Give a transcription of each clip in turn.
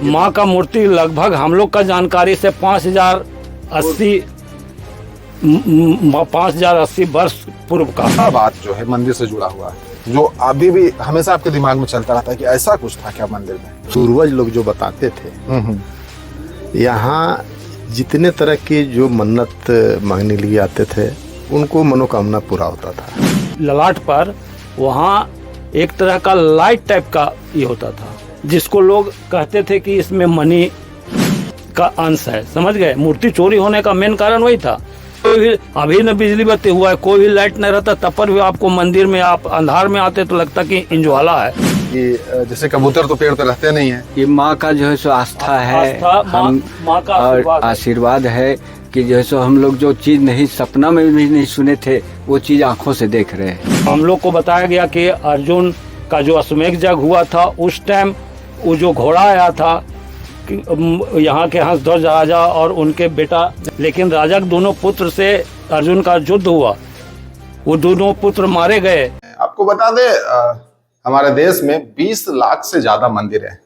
माँ का मूर्ति लगभग हम लोग का जानकारी से 5080 वर्ष पूर्व का बात जो है मंदिर से जुड़ा हुआ है, जो अभी भी हमेशा आपके दिमाग में चलता रहता है कि ऐसा कुछ था क्या मंदिर में। पूर्वज लोग जो बताते थे, यहाँ जितने तरह के जो मन्नत मांगने लिए आते थे उनको मनोकामना पूरा होता था। ललाट पर वहाँ एक तरह का लाइट टाइप का ये होता था, जिसको लोग कहते थे कि इसमें मणि का अंश है। समझ गए? मूर्ति चोरी होने का मेन कारण वही था। कोई भी अभी न बिजली बत्ती हुआ है, कोई भी लाइट नहीं रहता, तब पर भी आपको मंदिर में आप अंधार में आते तो लगता कि इंजवाला है। कि जैसे कबूतर तो पेड़ पे रहते नहीं है। ये माँ का जो है सो आस्था है, माँ का और आशीर्वाद है कि जो है सो हम लोग जो चीज नहीं सपना में भी नहीं सुने थे वो चीज आंखों से देख रहे हैं। हम लोग को बताया गया कि अर्जुन का जो अश्वमेध यज्ञ हुआ था उस टाइम वो जो घोड़ा आया था यहाँ के हंसध्वज राजा और उनके बेटा, लेकिन राजा के दोनों पुत्र से अर्जुन का युद्ध हुआ, वो दोनों पुत्र मारे गए। आपको बता दे हमारे देश में 20 लाख से ज्यादा मंदिर हैं,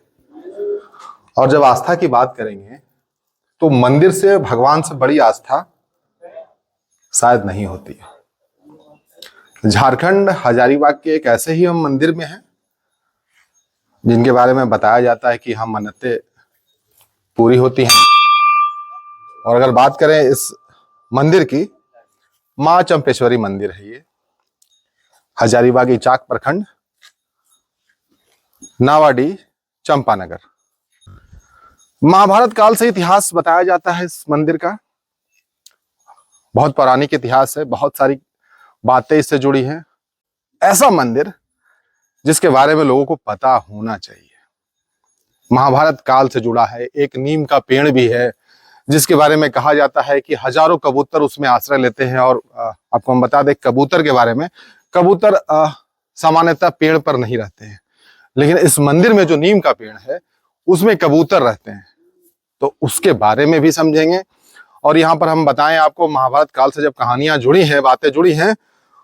और जब आस्था की बात करेंगे तो मंदिर से भगवान से बड़ी आस्था शायद नहीं होती है। झारखंड हजारीबाग के एक ऐसे ही हम मंदिर में हैं जिनके बारे में बताया जाता है कि हम मन्नतें पूरी होती हैं। और अगर बात करें इस मंदिर की, मां चंपेश्वरी मंदिर है ये, हजारीबाग इचाक प्रखंड, नावाडी, चंपानगर। महाभारत काल से इतिहास बताया जाता है इस मंदिर का। बहुत पौराणिक इतिहास है, बहुत सारी बातें इससे जुड़ी हैं। ऐसा मंदिर जिसके बारे में लोगों को पता होना चाहिए। महाभारत काल से जुड़ा है। एक नीम का पेड़ भी है जिसके बारे में कहा जाता है कि हजारों कबूतर उसमें आश्रय लेते हैं। और आपको हम बता दें कबूतर के बारे में, कबूतर सामान्यतः पेड़ पर नहीं रहते हैं, लेकिन इस मंदिर में जो नीम का पेड़ है उसमें कबूतर रहते हैं, तो उसके बारे में भी समझेंगे। और यहाँ पर हम बताएं आपको, महाभारत काल से जब कहानियां जुड़ी हैं, बातें जुड़ी हैं,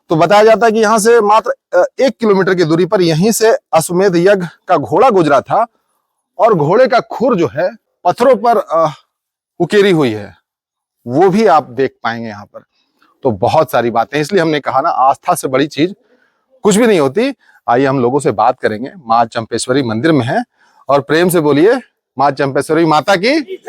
तो बताया जाता है कि यहाँ से मात्र 1 किलोमीटर की दूरी पर यहीं से अश्वमेध यज्ञ का घोड़ा गुजरा था, और घोड़े का खुर जो है पत्थरों पर उकेरी हुई है, वो भी आप देख पाएंगे यहाँ पर। तो बहुत सारी बातें, इसलिए हमने कहा ना, आस्था से बड़ी चीज कुछ भी नहीं होती। आइए हम लोगों से बात करेंगे। माँ चंपेश्वरी मंदिर में है, और प्रेम से बोलिए माँ चंपेश्वरी माता की।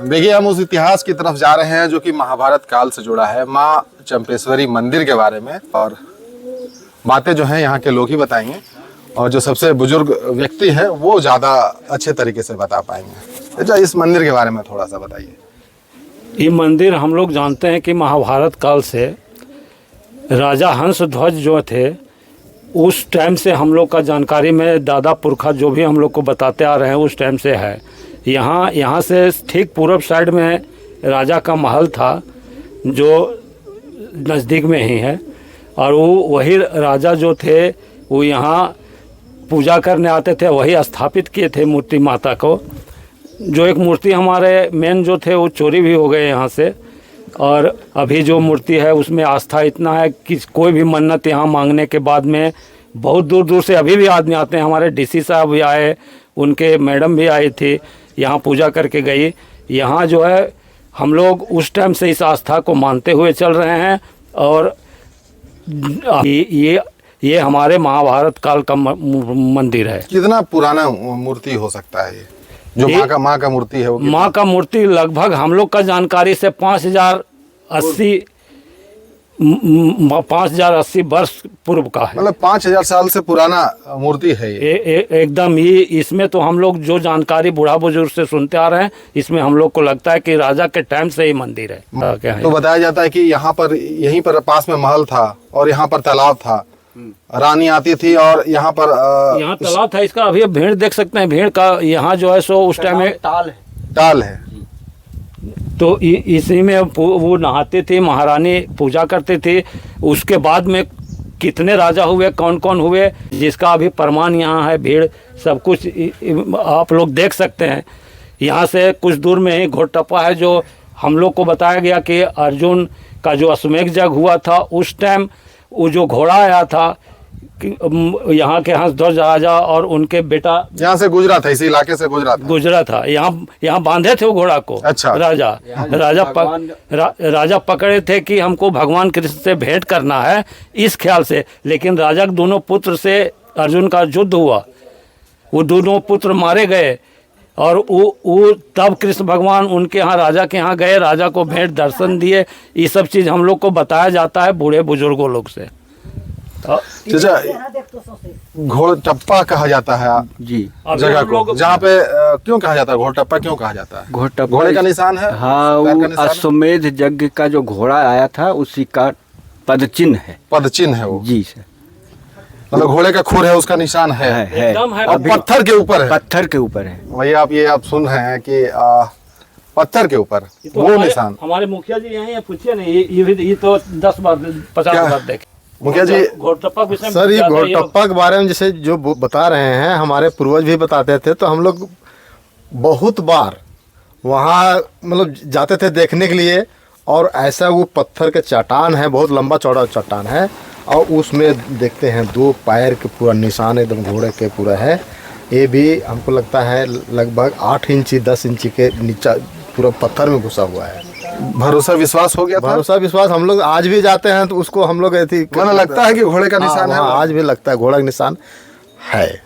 देखिए हम उस इतिहास की तरफ जा रहे हैं जो कि महाभारत काल से जुड़ा है, माँ चंपेश्वरी मंदिर के बारे में। और बातें जो हैं यहाँ के लोग ही बताएंगे, और जो सबसे बुजुर्ग व्यक्ति है वो ज्यादा अच्छे तरीके से बता पाएंगे। अच्छा, इस मंदिर के बारे में थोड़ा सा बताइए। ये मंदिर हम लोग जानते हैं कि महाभारत काल से राजा हंसध्वज जो थे उस टाइम से हम लोग का जानकारी में, दादा पुरखा जो भी हम लोग को बताते आ रहे हैं उस टाइम से है। यहाँ से ठीक पूर्व साइड में राजा का महल था जो नज़दीक में ही है, और वो वही राजा जो थे वो यहाँ पूजा करने आते थे, वही स्थापित किए थे मूर्ति माता को। जो एक मूर्ति हमारे मेन जो थे वो चोरी भी हो गए यहाँ से, और अभी जो मूर्ति है उसमें आस्था इतना है कि कोई भी मन्नत यहाँ मांगने के बाद में बहुत दूर दूर से अभी भी आदमी आते हैं। हमारे डीसी साहब भी आए, उनके मैडम भी आई थी, यहाँ पूजा करके गई। यहाँ जो है हम लोग उस टाइम से इस आस्था को मानते हुए चल रहे हैं, और ये हमारे महाभारत काल का मंदिर है। कितना पुराना मूर्ति हो सकता है ये जो माँ का मूर्ति है? माँ का मूर्ति लगभग हम लोग का जानकारी से 5080 वर्ष पूर्व का है। मतलब 5000 साल से पुराना मूर्ति है ये। एकदम ही। इसमें तो हम लोग जो जानकारी बूढ़ा बुजुर्ग से सुनते आ रहे हैं, इसमें हम लोग को लगता है कि राजा के टाइम से ही मंदिर है। क्या है? तो बताया जाता है कि यहाँ पर, यहीं पर पास में महल था, और यहाँ पर तालाब था, रानी आती थी, और यहाँ पर यहाँ तालाब था। इसका अभी भीड़ देख सकते हैं, भीड़ का यहाँ जो है सो उस टाइम में टाल है। तो इसी में वो नहाते थे, महारानी पूजा करते थे। उसके बाद में कितने राजा हुए, कौन कौन हुए, जिसका अभी प्रमाण यहाँ है। भीड़ सब कुछ आप लोग देख सकते हैं। यहाँ से कुछ दूर में ही घोटप्पा है, जो हम लोग को बताया गया कि अर्जुन का जो अश्वमेध यज्ञ हुआ था उस टाइम वो जो घोड़ा आया था यहाँ के हंसध्वज राजा और उनके बेटा यहाँ से गुजरा था, इसी इलाके से गुजरा था। यहाँ बांधे थे वो घोड़ा को। अच्छा। राजा पकड़े थे कि हमको भगवान कृष्ण से भेंट करना है इस ख्याल से, लेकिन राजा के दोनों पुत्र से अर्जुन का युद्ध हुआ, वो दोनों पुत्र मारे गए और वो तब कृष्ण भगवान उनके यहाँ राजा के यहाँ गए, राजा को भेंट दर्शन दिए। ये सब चीज़ हम लोग को बताया जाता है बूढ़े बुजुर्गों लोग से। घोड़टप्पा कहा जाता है जी जगह को, जहाँ पे क्यों कहा जाता है घोड़टप्पा, क्यों कहा जाता है? घोड़े का निशान है। हाँ, वो अश्वमेध यज्ञ का जो घोड़ा आया था उसी का पदचिन्ह है। पदचिन्ह है वो जी सर, मतलब घोड़े का खुर है, उसका निशान है। एकदम है। और पत्थर के ऊपर है। पत्थर के ऊपर है भैया, आप सुन रहे हैं कि पत्थर के ऊपर तो वो निशान। हमारे मुखिया जी यहीं पूछिए नहीं, ये तो 10 बार 50 बार देखे मुखिया जी। घोड़टप्पा विषय में सर, ये घोड़टप्पा के बारे में जैसे जो बता रहे हैं, हमारे पूर्वज भी बताते थे, तो हम लोग बहुत बार वहाँ मतलब जाते थे देखने के लिए। और ऐसा वो पत्थर के चट्टान है, बहुत लंबा चौड़ा चट्टान है, और उसमें देखते हैं 2 पैर के पूरा निशान एकदम घोड़े के पूरा है। ये भी हमको लगता है लगभग 8 इंची 10 इंची के नीचे पूरा पत्थर में घुसा हुआ है। भरोसा विश्वास हो गया था। भरोसा विश्वास हम लोग आज भी जाते हैं तो उसको हम लोग मैंने लगता है कि घोड़े का निशान है। आज भी लगता है घोड़ा का निशान है।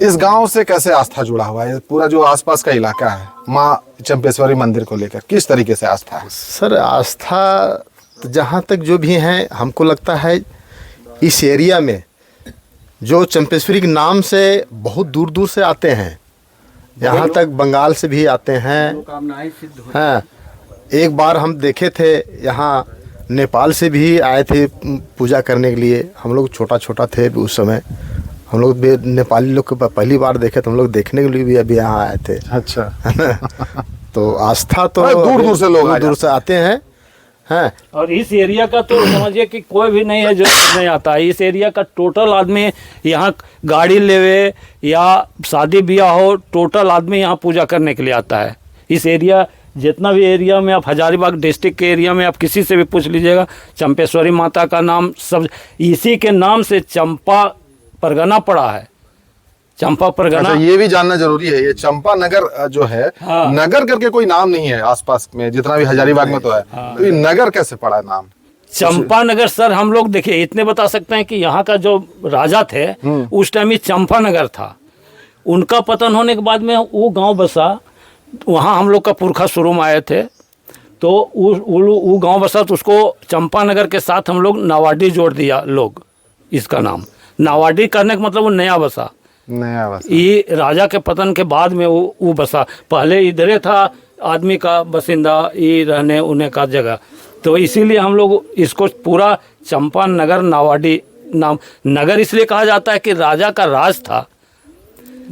इस गांव से कैसे आस्था जुड़ा हुआ है? पूरा जो आसपास का इलाका है माँ चंपेश्वरी मंदिर को लेकर किस तरीके से आस्था है? सर, आस्था जहाँ तक जो भी है, हमको लगता है इस एरिया में जो चंपेश्वरी के नाम से बहुत दूर दूर से आते हैं, यहाँ तक बंगाल से भी आते हैं। हाँ, एक बार हम देखे थे यहाँ नेपाल से भी आए थे पूजा करने के लिए। हम लोग छोटा छोटा थे उस समय, हम लोग नेपाली लोग को पहली बार देखे, तो हम लोग देखने के लिए भी अभी यहाँ आए थे। अच्छा। तो आस्था तो दूर दूर से लोग दूर से आते हैं। हाँ, और इस एरिया का तो समझिए कि कोई भी नहीं है जो नहीं आता है। इस एरिया का टोटल आदमी यहाँ गाड़ी लेवे या शादी ब्याह हो, टोटल आदमी यहाँ पूजा करने के लिए आता है। इस एरिया जितना भी एरिया में आप हजारीबाग डिस्ट्रिक्ट के एरिया में आप किसी से भी पूछ लीजिएगा, चंपेश्वरी माता का नाम सब इसी के नाम से चंपा परगना पड़ा है। चंपा परगना। अच्छा, ये भी जानना जरूरी है, ये चंपा नगर जो है, हाँ। नगर करके कोई नाम नहीं है आसपास में, जितना भी हजारीबाग में तो है। हाँ। तो ये नगर कैसे पड़ा है नाम? चंपा नगर सर, हम लोग देखिए इतने बता सकते हैं कि यहाँ का जो राजा थे उस टाइम ये चंपा नगर था। उनका पतन होने के बाद में वो गांव बसा, वहाँ हम लोग का पुरखा शुरू में आए थे, तो वो गांव बसा, तो उसको चंपा नगर के साथ हम लोग नावाडी जोड़ दिया लोग। इसका नाम नावाडी करने का मतलब वो नया बसा। ये राजा के पतन के बाद में वो बसा। पहले इधरे था आदमी का बसिंदा, ये रहने उन्हें का जगह, तो इसीलिए हम लोग इसको पूरा चंपा नगर नावाडी नाम। नगर इसलिए कहा जाता है कि राजा का राज था,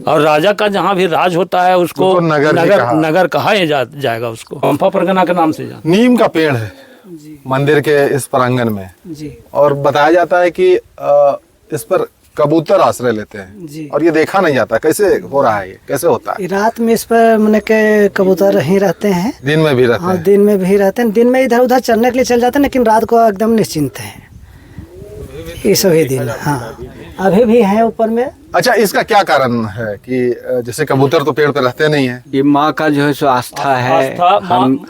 और राजा का जहाँ भी राज होता है उसको नगर कहा जाएगा उसको। चंपा परगना के नाम से नीम का पेड़ है मंदिर के इस प्रांगण में जी। और बताया जाता है कि इस पर कबूतर आश्रय लेते हैं जी। और ये देखा नहीं जाता, कैसे हो रहा है, ये कैसे होता है? रात में इस पर मैंने के कबूतर ही रहते हैं, दिन में भी रहते हैं। दिन में भी रहते हैं। दिन में इधर उधर चलने के लिए चल जाते हैं, लेकिन रात को एकदम निश्चिंत है ये सभी दिन। हाँ, अभी भी है ऊपर में। अच्छा, इसका क्या कारण है कि जैसे कबूतर तो पेड़ पे रहते नहीं है? ये माँ का जो है सो आस्था है,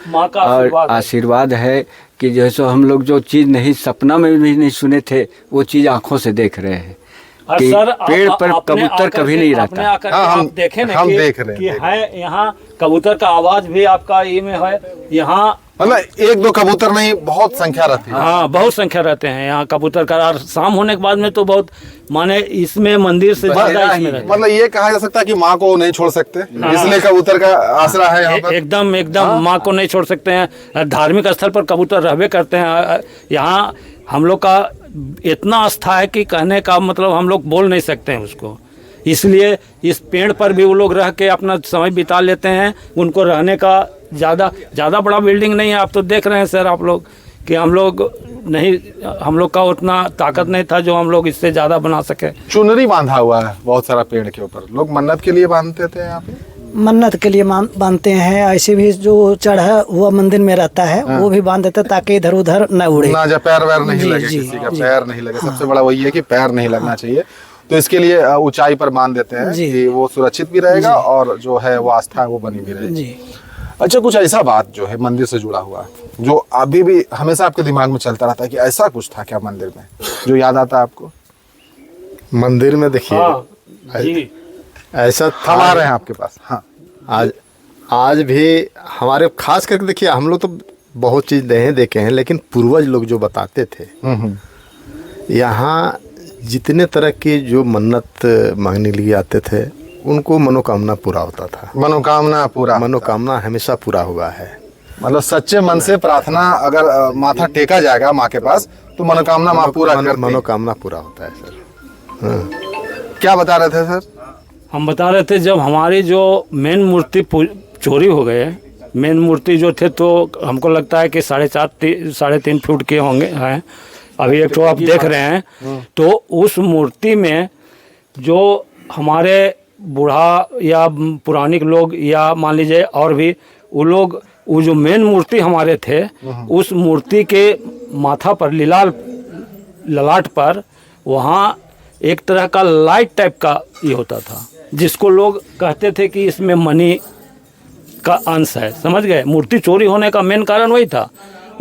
माँ का आशीर्वाद है कि जो है सो हम लोग जो चीज नहीं सपना में भी नहीं सुने थे वो चीज आंखों से देख रहे हैं कि सर, पेड़ पर कबूतर कभी नहीं रहता। हम देखे हम देख रहे हैं है यहाँ कबूतर का आवाज भी आपका ये में है। यहाँ मतलब 1-2 कबूतर नहीं, बहुत संख्या रहती है। हाँ, बहुत संख्या रहते हैं यहाँ कबूतर का। और शाम होने के बाद में तो बहुत, माने इसमें मंदिर से ज्यादा इसमें रहते हैं। मतलब ये कहा जा सकता है कि माँ को नहीं छोड़ सकते, इसलिए कबूतर का आसरा है यहाँ पर। एकदम माँ को नहीं छोड़ सकते हैं। धार्मिक स्थल पर कबूतर रहबे करते हैं। यहाँ हम लोग का इतना आस्था है कि कहने का मतलब हम लोग बोल नहीं सकते हैं उसको। इसलिए इस पेड़ पर भी वो लोग रह के अपना समय बिता लेते हैं। उनको रहने का ज़्यादा बड़ा बिल्डिंग नहीं है। आप तो देख रहे हैं सर आप लोग कि हम लोग का उतना ताकत नहीं था जो हम लोग इससे ज़्यादा बना सके। चुनरी बांधा हुआ है बहुत सारा पेड़ के ऊपर, लोग मन्नत के लिए बांधते थे यहाँ पे। मन्नत के लिए बांधते हैं। ऐसे भी जो चढ़ा हुआ मंदिर में रहता है वो भी बांध देते ताकि इधर उधर न उड़े, ना जा पैर वैर नहीं जी, लगे, जी, किसी का जी। पैर नहीं लगे। सबसे बड़ा वही है कि पैर नहीं लगना चाहिए, तो इसके लिए ऊंचाई पर बांध देते हैं जी। कि वो सुरक्षित भी रहेगा और जो है वो आस्था है वो बनी भी रहेगी। जी। अच्छा, कुछ ऐसा बात जो है मंदिर से जुड़ा हुआ जो अभी भी हमेशा आपके दिमाग में चलता रहता है कि ऐसा कुछ था क्या मंदिर में जो याद आता है आपको? मंदिर में देखिए जी। ऐसा था। हम आ रहे हैं आपके पास। हाँ, आज भी हमारे खास करके देखिए, हम लोग तो बहुत चीज़ नहीं देखे हैं, लेकिन पूर्वज लोग जो बताते थे, यहाँ जितने तरह की जो मन्नत मांगने लिए आते थे उनको मनोकामना पूरा होता था। मनोकामना हमेशा पूरा हुआ है। मतलब सच्चे मन से प्रार्थना अगर माथा टेका जाएगा माँ के पास तो मनोकामना माँ पूरा करती है। मनोकामना पूरा होता है सर। हाँ। क्या बता रहे थे सर? हम बता रहे थे जब हमारी जो मेन मूर्ति चोरी हो गए, मेन मूर्ति जो थे तो हमको लगता है कि 3.5 फुट के होंगे हैं। अभी एक तो आप देख रहे हैं, तो उस मूर्ति में जो हमारे बूढ़ा या पुरानिक लोग या मान लीजिए और भी वो लोग, वो जो मेन मूर्ति हमारे थे उस मूर्ति के माथा पर ललाट पर वहाँ एक तरह का लाइट टाइप का ये होता था, जिसको लोग कहते थे कि इसमें मनी का अंश है। समझ गए? मूर्ति चोरी होने का मेन कारण वही था।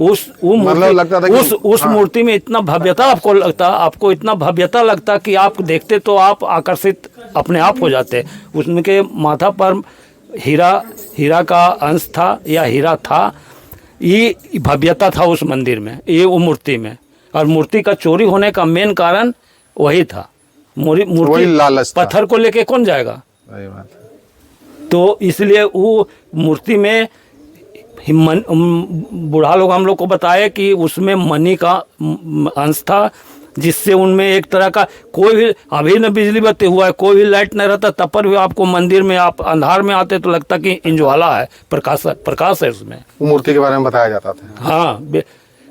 मतलब लगता था कि उस मूर्ति में इतना भव्यता आपको इतना भव्यता लगता कि आप देखते तो आप आकर्षित अपने आप हो जाते। उसके माथा पर हीरा का अंश था या हीरा था, ये भव्यता था उस मंदिर में, ये वो मूर्ति में। और मूर्ति का चोरी होने का मेन कारण वही था। मूर्ति लालच था। पत्थर को लेके कौन जाएगा? सही बात है। तो इसलिए वो मूर्ति में बूढ़ा लोग हम लोग को बताए कि उसमें मनी का अंश था, जिससे उनमें एक तरह का कोई भी, अभी न बिजली बत्ती हुआ है, कोई भी लाइट नहीं रहता, तब पर भी आपको मंदिर में आप अंधार में आते तो लगता कि इंजवाला है, प्रकाश है उसमें। वो मूर्ति के बारे में बताया जाता था। हाँ,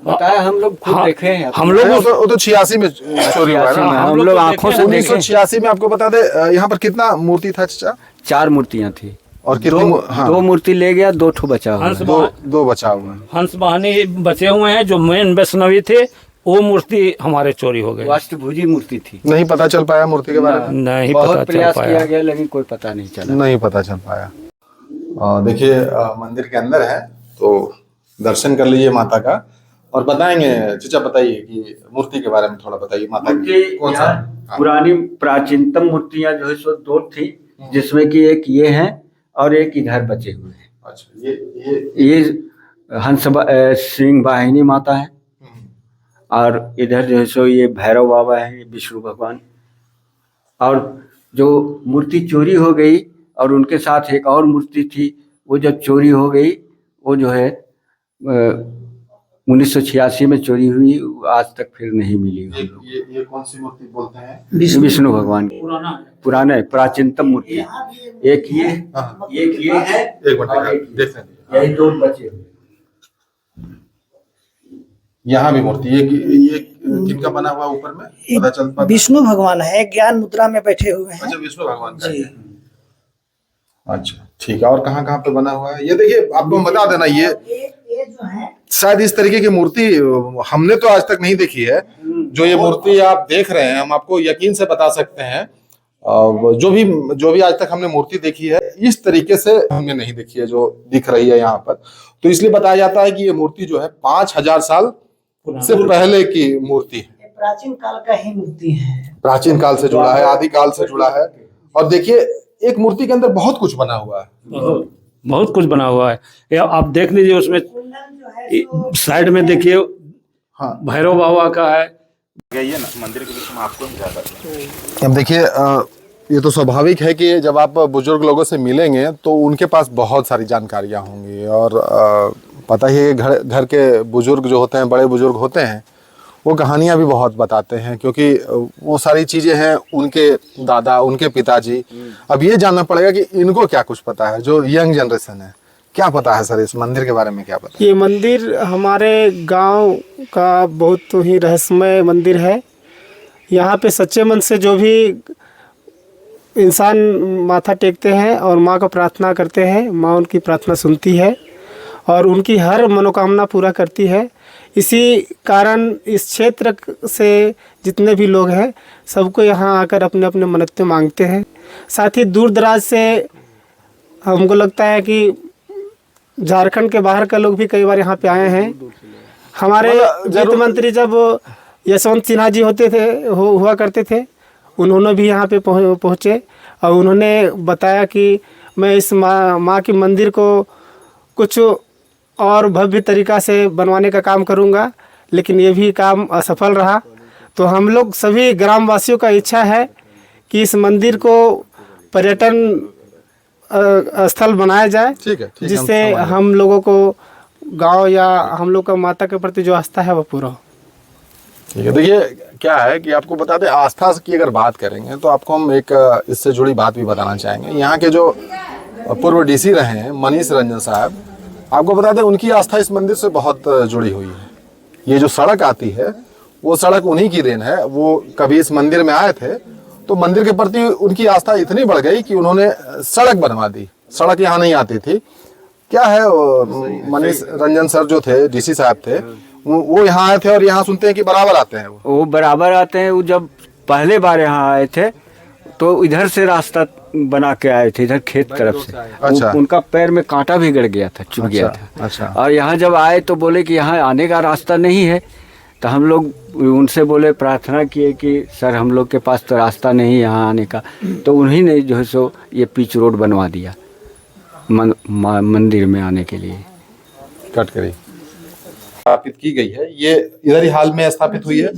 बताया, हम लोग खुद देखे हैं। हम लोग वो तो 86 में चोरी हुआ है ना। हम लोग आंखों से देखे। 1986 में आपको बता दे यहाँ पर कितना मूर्ति था चाचा? 4 मूर्तियां थी और कितनी? हाँ, 2 मूर्ति ले गया, 2 ठो बचा हुआ है। दो बचा हुआ है। हंस वाहनी बचे हुए हैं। जो मेन वैष्णवी थे वो मूर्ति हमारे चोरी हो गई। अष्टभुजी मूर्ति थी। नहीं पता चल पाया मूर्ति के बारे में? नहीं बहुत पता चल प्रयास किया पाया। गया लेकिन कोई पता नहीं चला। नहीं पता चल पाया। देखिए मंदिर के अंदर है तो दर्शन कर लीजिए माता का और बताएंगे। चचा बताइए कि मूर्ति के बारे में थोड़ा बताइए। माता की कौन सा? पुरानी प्राचीनतम मूर्तियां जो है सो 2 थी, जिसमें कि एक ये है और एक इधर बचे हुए हैं। अच्छा, ये हंस सिंह वाहिनी माता है और इधर जो है सो ये भैरव बाबा है, विष्णु भगवान। और जो मूर्ति चोरी हो गई और उनके साथ एक और मूर्ति थी, वो जब चोरी हो गई, वो जो है 1986 में चोरी हुई, आज तक फिर नहीं मिली। ये कौन सी मूर्ति बोलते हैं? विष्णु भगवान की पुराना प्राचीनतम मूर्ति। एक ये है, एक मिनट देख लेंगे। यही 2 बचे हुए। यहाँ भी मूर्ति ये किनका बना हुआ ऊपर में पता चल पाता? विष्णु भगवान है, ज्ञान मुद्रा में बैठे हुए हैं। अच्छा, विष्णु भगवान का है। अच्छा, ठीक है। और कहाँ कहाँ पे बना हुआ है ये देखिए, आपको हम बता देना, ये जो है शायद इस तरीके की मूर्ति हमने तो आज तक नहीं देखी है। जो ये मूर्ति आप देख रहे हैं, हम आपको यकीन से बता सकते हैं, जो भी आज तक हमने मूर्ति देखी है इस तरीके से हमने नहीं देखी है जो दिख रही है यहाँ पर। तो इसलिए बताया जाता है कि ये मूर्ति जो है 5000 साल से पहले की मूर्ति है। प्राचीन काल का ही मूर्ति है। प्राचीन काल से जुड़ा है, आदि काल से जुड़ा है। और देखिए एक मूर्ति के अंदर बहुत कुछ बना हुआ है। बहुत कुछ बना हुआ है। ये आप देख लीजिए, उसमें साइड में देखिए, हाँ, भैरव बाबा का है। मंदिर के बीच में आपको अब देखिए, ये तो स्वाभाविक है कि जब आप बुजुर्ग लोगों से मिलेंगे तो उनके पास बहुत सारी जानकारियां होंगी। और पता ही है घर के बुजुर्ग जो होते हैं, बड़े बुजुर्ग होते हैं, वो कहानियां भी बहुत बताते हैं, क्योंकि वो सारी चीज़ें हैं उनके दादा, उनके पिताजी। अब ये जानना पड़ेगा कि इनको क्या कुछ पता है, जो यंग जनरेशन है, क्या पता है सर इस मंदिर के बारे में, क्या पता? ये मंदिर हमारे गांव का बहुत ही रहस्यमय मंदिर है। यहाँ पे सच्चे मन से जो भी इंसान माथा टेकते हैं और माँ को प्रार्थना करते हैं, माँ उनकी प्रार्थना सुनती है और उनकी हर मनोकामना पूरा करती है। इसी कारण इस क्षेत्र से जितने भी लोग हैं सबको यहाँ आकर अपने अपने मन्नतें मांगते हैं। साथ ही दूर दराज से हमको लगता है कि झारखंड के बाहर का लोग भी कई बार यहाँ पे आए हैं। हमारे वित्त मंत्री जब यशवंत सिन्हा जी होते थे हुआ करते थे, उन्होंने भी यहाँ पे पहुँचे और उन्होंने बताया कि मैं इस माँ के मंदिर को कुछ और भव्य तरीक़ा से बनवाने का काम करूँगा, लेकिन ये भी काम असफल रहा। तो हम लोग सभी ग्रामवासियों का इच्छा है कि इस मंदिर को पर्यटन स्थल बनाया जाए, ठीक है, जिससे हम लोगों को गांव या हम लोग का माता के प्रति जो आस्था है वो पूरा हो। ठीक है। देखिए क्या है कि आपको बता दें, आस्था की अगर बात करेंगे तो आपको हम एक इससे जुड़ी बात भी बताना चाहेंगे। यहाँ के जो पूर्व डीसी रहे हैं मनीष रंजन साहब, आपको बता दें उनकी आस्था इस मंदिर से बहुत जुड़ी हुई है। ये जो सड़क आती है वो सड़क उन्हीं की देन है। वो कभी इस मंदिर में आए थे तो मंदिर के प्रति उनकी आस्था इतनी बढ़ गई कि उन्होंने सड़क बनवा दी। सड़क यहाँ नहीं आती थी। क्या है, मनीष रंजन सर जो थे डीसी साहब थे, वो यहाँ आए थे और यहाँ सुनते हैं कि बराबर आते हैं। वो बराबर आते हैं। वो जब पहले बार यहाँ आए थे तो इधर से रास्ता बना के आए थे, इधर खेत तरफ से। अच्छा। उनका पैर में कांटा भी गड़ गया था, चुभ गया था। अच्छा। और यहाँ जब आए तो बोले कि यहाँ आने का रास्ता नहीं है। तो हम लोग उनसे बोले, प्रार्थना किए कि सर हम लोग के पास तो रास्ता नहीं है यहाँ आने का। तो उन्हीं ने जो है सो ये पिच रोड बनवा दिया मंदिर में आने के लिए। कट करी स्थापित की गई है। ये इधर ही हाल में स्थापित हुई है।